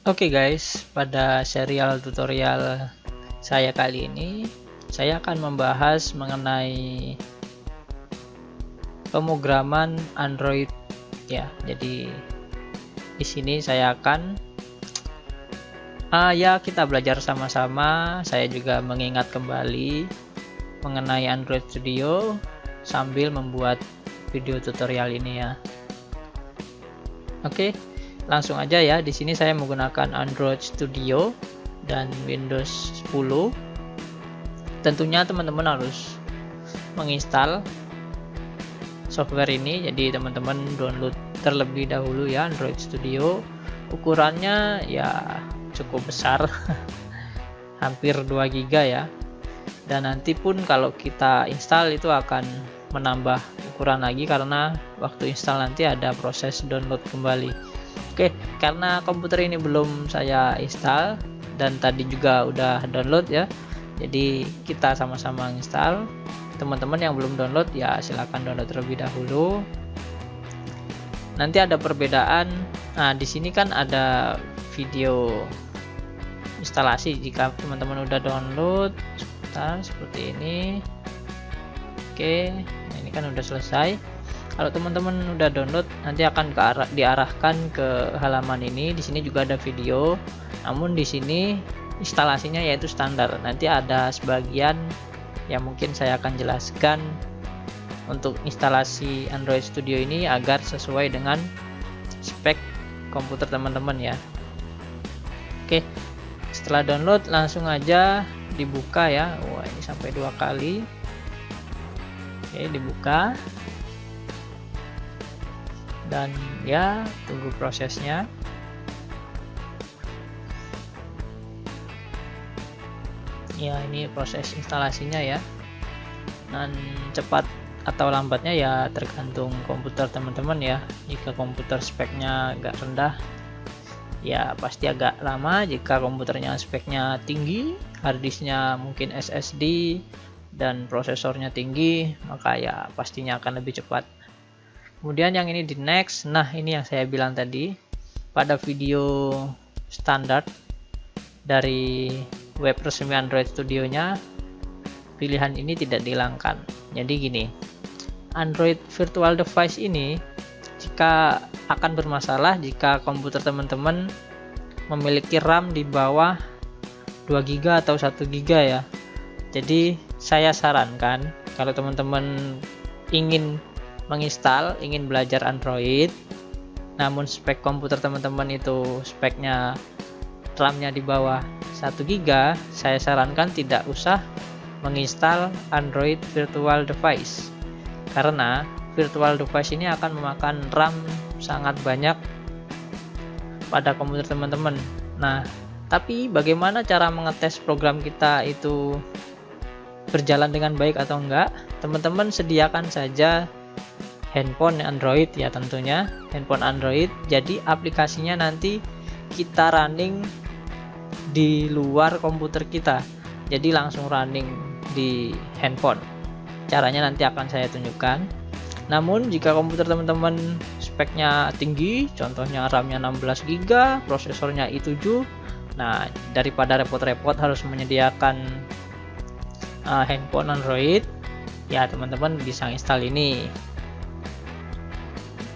Oke guys, pada serial tutorial saya kali ini, saya akan membahas mengenai pemrograman Android ya. Jadi di sini saya akan kita belajar sama-sama. Saya juga mengingat kembali mengenai Android Studio sambil membuat video tutorial ini ya. Oke, langsung aja ya. Di sini saya menggunakan Android Studio dan Windows 10. Tentunya teman-teman harus menginstal software ini. Jadi teman-teman download terlebih dahulu ya Android Studio. Ukurannya ya cukup besar, hampir 2 GB ya. Dan nanti pun kalau kita install itu akan menambah ukuran lagi karena waktu install nanti ada proses download kembali. Oke, karena komputer ini belum saya install dan tadi juga udah download ya, jadi kita sama-sama install. Teman-teman yang belum download ya silahkan download terlebih dahulu. Nanti ada perbedaan. Nah, di sini kan ada video instalasi. Jika teman-teman udah download seperti ini. Oke, nah ini kan udah selesai. Kalau teman-teman udah download, nanti akan diarahkan ke halaman ini. Di sini juga ada video, namun di sini instalasinya yaitu standar. Nanti ada sebagian yang mungkin saya akan jelaskan untuk instalasi Android Studio ini agar sesuai dengan spek komputer teman-teman ya. Oke, setelah download langsung aja dibuka ya. Wah, ini sampai 2 kali. Oke, dibuka dan ya tunggu prosesnya. Ya, ini proses instalasinya ya. Dan cepat atau lambatnya ya tergantung komputer teman-teman ya. Jika komputer speknya agak rendah ya pasti agak lama. Jika komputernya speknya tinggi, harddisknya mungkin SSD dan prosesornya tinggi, maka ya pastinya akan lebih cepat. Kemudian yang ini di next. Nah, ini yang saya bilang tadi, pada video standar dari web resmi Android Studio-nya, pilihan ini tidak dihilangkan. Jadi gini, Android Virtual Device ini jika akan bermasalah jika komputer teman-teman memiliki RAM di bawah 2 GB atau 1 GB ya. Jadi saya sarankan kalau teman-teman ingin menginstal, ingin belajar Android, namun spek komputer teman-teman itu speknya RAM-nya di bawah 1 GB, saya sarankan tidak usah menginstal Android Virtual Device. Karena virtual device ini akan memakan RAM sangat banyak pada komputer teman-teman. Nah, tapi bagaimana cara mengetes program kita itu berjalan dengan baik atau enggak? Teman-teman sediakan saja handphone Android ya, tentunya handphone Android. Jadi aplikasinya nanti kita running di luar komputer kita, jadi langsung running di handphone. Caranya nanti akan saya tunjukkan. Namun jika komputer teman-teman speknya tinggi, contohnya RAM-nya 16 GB, prosesornya i7, nah daripada repot-repot harus menyediakan handphone Android, ya teman-teman bisa install ini.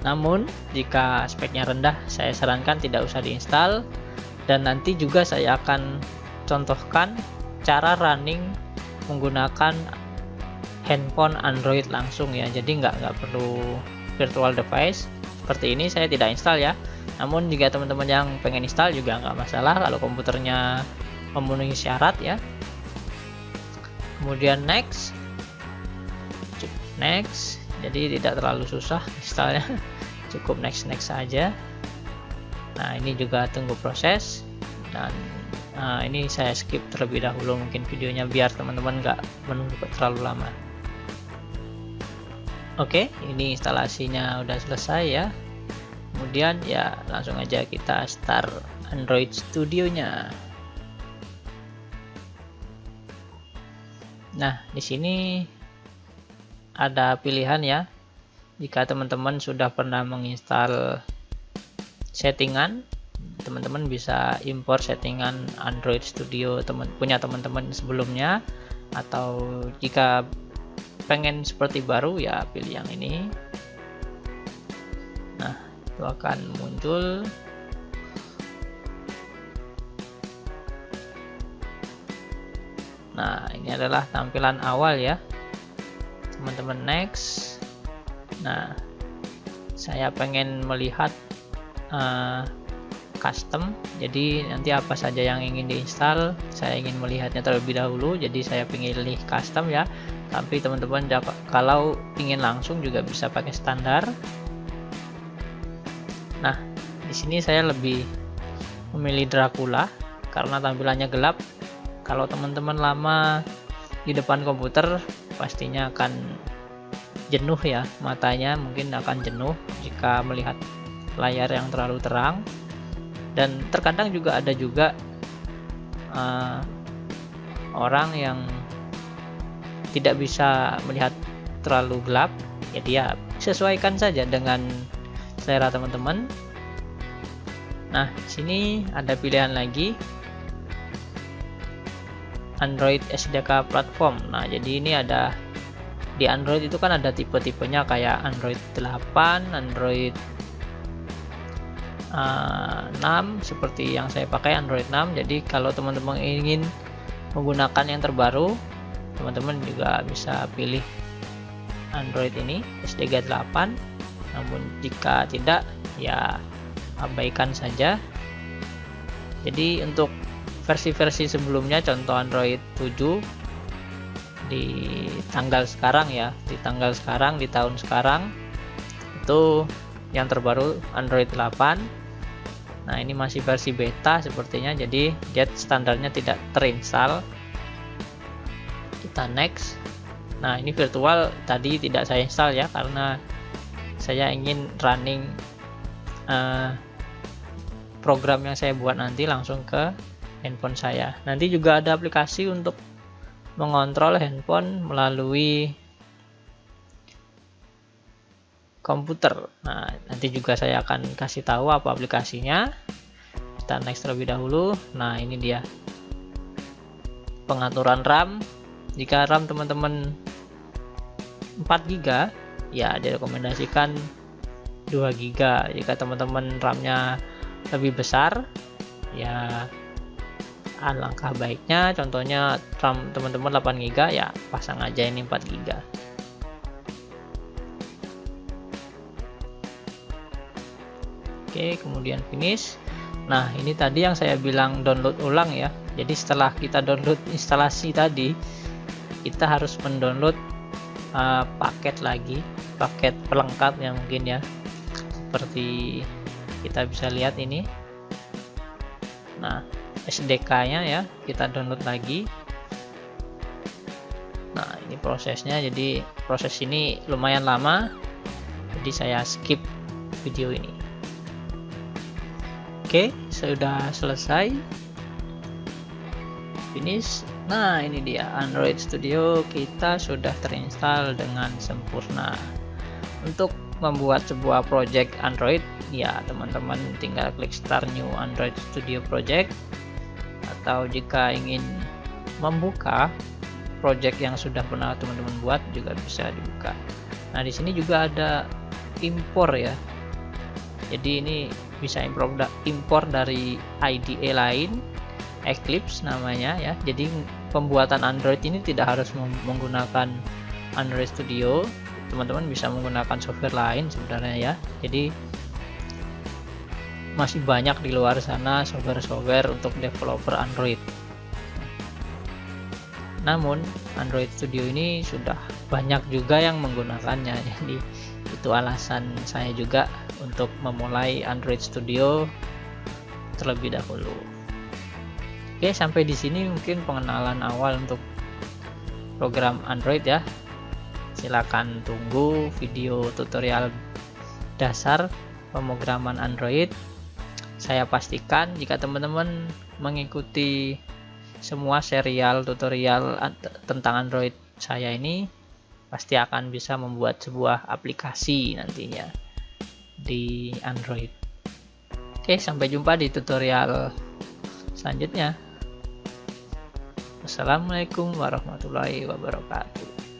Namun jika speknya rendah, saya sarankan tidak usah diinstal. Dan nanti juga saya akan contohkan cara running menggunakan handphone Android langsung ya. Jadi nggak perlu virtual device seperti ini. Saya tidak install ya. Namun jika teman-teman yang pengen install juga nggak masalah kalau komputernya memenuhi syarat ya. Kemudian next. Jadi tidak terlalu susah installnya. Cukup next saja. Nah, ini juga tunggu proses. Dan ini saya skip terlebih dahulu mungkin videonya biar teman-teman nggak menunggu terlalu lama. Oke, ini instalasinya udah selesai ya. Kemudian ya langsung aja kita start Android Studio-nya. Nah, di sini ada pilihan ya. Jika teman-teman sudah pernah menginstal settingan, teman-teman bisa import settingan Android Studio punya teman-teman sebelumnya, atau jika pengen seperti baru ya pilih yang ini. Nah, itu akan muncul. Nah, ini adalah tampilan awal ya teman-teman. Next. Nah, saya pengen melihat custom, jadi nanti apa saja yang ingin diinstal saya ingin melihatnya terlebih dahulu, jadi saya pilih custom ya. Tapi teman-teman kalau ingin langsung juga bisa pakai standar. Nah, di sini saya lebih memilih Dracula karena tampilannya gelap. Kalau teman-teman lama di depan komputer pastinya akan jenuh ya, matanya mungkin akan jenuh jika melihat layar yang terlalu terang. Dan terkadang juga ada orang yang tidak bisa melihat terlalu gelap, ya dia sesuaikan saja dengan selera teman-teman. Nah, sini ada pilihan lagi, Android SDK platform. Nah, jadi ini ada di Android itu kan ada tipe-tipenya kayak Android 8, Android 6 seperti yang saya pakai Android 6. Jadi kalau teman-teman ingin menggunakan yang terbaru, teman-teman juga bisa pilih Android ini SDK 8. Namun jika tidak ya abaikan saja. Jadi untuk versi-versi sebelumnya, contoh Android 7 di tanggal sekarang ya, di tahun sekarang itu yang terbaru Android 8. Nah, ini masih versi beta sepertinya, jadi dia standarnya tidak terinstall. Kita next. Nah, ini virtual tadi tidak saya install ya, karena saya ingin running program yang saya buat nanti langsung ke handphone saya. Nanti juga ada aplikasi untuk mengontrol handphone melalui komputer. Nah, nanti juga saya akan kasih tahu apa aplikasinya. Kita next terlebih dahulu. Nah, ini dia pengaturan RAM. Jika RAM teman-teman 4 GB ya direkomendasikan 2 GB. Jika teman-teman RAM-nya lebih besar ya alangkah baiknya, contohnya RAM teman-teman 8 GB ya pasang aja ini 4 GB. Oke, kemudian finish. Nah, ini tadi yang saya bilang download ulang ya. Jadi setelah kita download instalasi tadi, kita harus mendownload paket lagi, paket pelengkap ya mungkin ya. Seperti kita bisa lihat ini. Nah, SDK-nya ya kita download lagi. Nah, ini prosesnya. Jadi proses ini lumayan lama, jadi saya skip video ini. Oke, sudah selesai, finish. Nah, ini dia Android Studio kita sudah terinstall dengan sempurna. Untuk membuat sebuah project Android ya teman-teman tinggal klik Start New Android Studio Project, atau jika ingin membuka project yang sudah pernah teman-teman buat juga bisa dibuka. Nah, di sini juga ada impor ya. Jadi ini bisa impor dari IDE lain, Eclipse namanya ya. Jadi pembuatan Android ini tidak harus menggunakan Android Studio, teman-teman bisa menggunakan software lain sebenarnya ya. Jadi masih banyak di luar sana software-software untuk developer Android. Namun Android Studio ini sudah banyak juga yang menggunakannya, jadi itu alasan saya juga untuk memulai Android Studio terlebih dahulu. Oke, sampai di sini mungkin pengenalan awal untuk program Android ya. Silakan tunggu video tutorial dasar pemrograman Android. Saya pastikan jika teman-teman mengikuti semua serial tutorial tentang Android saya ini, pasti akan bisa membuat sebuah aplikasi nantinya di Android. Oke, sampai jumpa di tutorial selanjutnya. Wassalamualaikum warahmatullahi wabarakatuh.